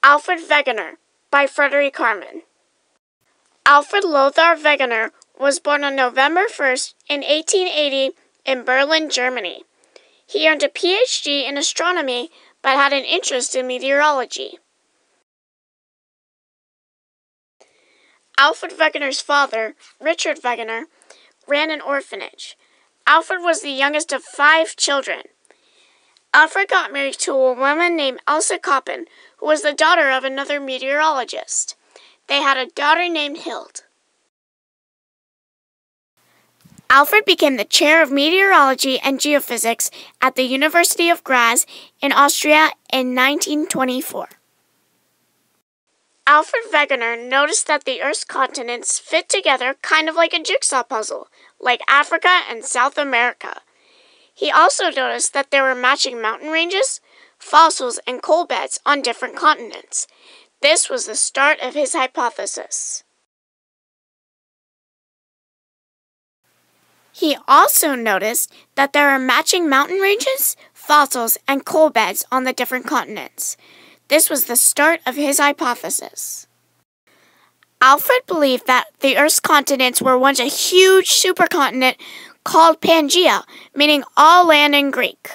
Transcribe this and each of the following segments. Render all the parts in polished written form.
Alfred Wegener by Frederique. Alfred Lothar Wegener was born on November 1st in 1880 in Berlin, Germany. He earned a Ph.D. in astronomy but had an interest in meteorology. Alfred Wegener's father, Richard Wegener, ran an orphanage. Alfred was the youngest of 5 children. Alfred got married to a woman named Elsa Koppen, who was the daughter of another meteorologist. They had a daughter named Hild. Alfred became the chair of meteorology and geophysics at the University of Graz in Austria in 1924. Alfred Wegener noticed that the Earth's continents fit together kind of like a jigsaw puzzle, like Africa and South America. He also noticed that there were matching mountain ranges, fossils, and coal beds on different continents. This was the start of his hypothesis. He also noticed that there are matching mountain ranges, fossils, and coal beds on the different continents. This was the start of his hypothesis. Alfred believed that the Earth's continents were once a huge supercontinent called Pangaea, meaning all land in Greek.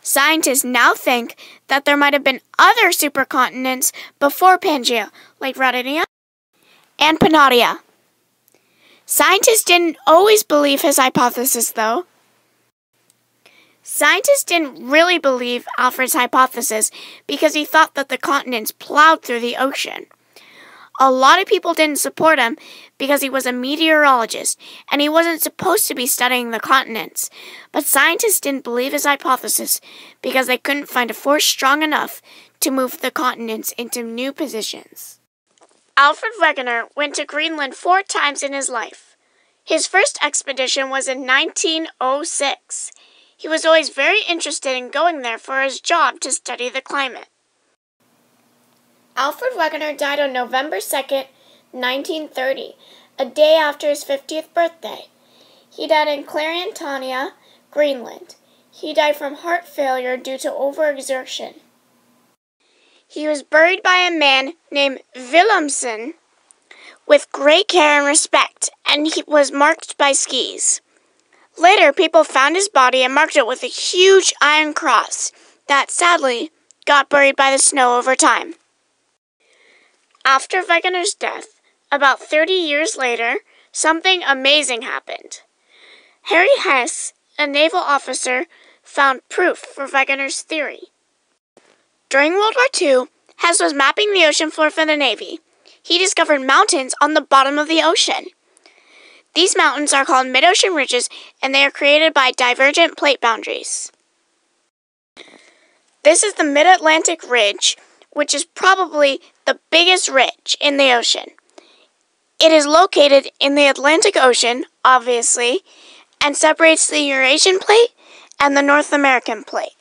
Scientists now think that there might have been other supercontinents before Pangaea, like Rodinia and Pannonia. Scientists didn't always believe his hypothesis, though. Scientists didn't really believe Alfred's hypothesis because he thought that the continents plowed through the ocean. A lot of people didn't support him because he was a meteorologist and he wasn't supposed to be studying the continents. But scientists didn't believe his hypothesis because they couldn't find a force strong enough to move the continents into new positions. Alfred Wegener went to Greenland 4 times in his life. His first expedition was in 1906. He was always very interested in going there for his job to study the climate. Alfred Wegener died on November 2nd, 1930, a day after his 50th birthday. He died in Clariantania, Greenland. He died from heart failure due to overexertion. He was buried by a man named Wilhelmsen with great care and respect, and he was marked by skis. Later, people found his body and marked it with a huge iron cross that, sadly, got buried by the snow over time. After Wegener's death, about 30 years later, something amazing happened. Harry Hess, a naval officer, found proof for Wegener's theory. During World War II, Hess was mapping the ocean floor for the Navy. He discovered mountains on the bottom of the ocean. These mountains are called mid-ocean ridges, and they are created by divergent plate boundaries. This is the Mid-Atlantic Ridge, which is probably the biggest ridge in the ocean. It is located in the Atlantic Ocean, obviously, and separates the Eurasian plate and the North American plate.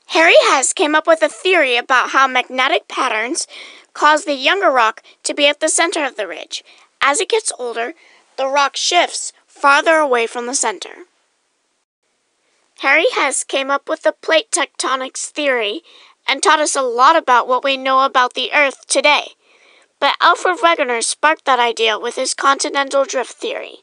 Harry Hess came up with a theory about how magnetic patterns cause the younger rock to be at the center of the ridge. As it gets older, the rock shifts farther away from the center. Harry Hess came up with the plate tectonics theory and taught us a lot about what we know about the Earth today. But Alfred Wegener sparked that idea with his continental drift theory.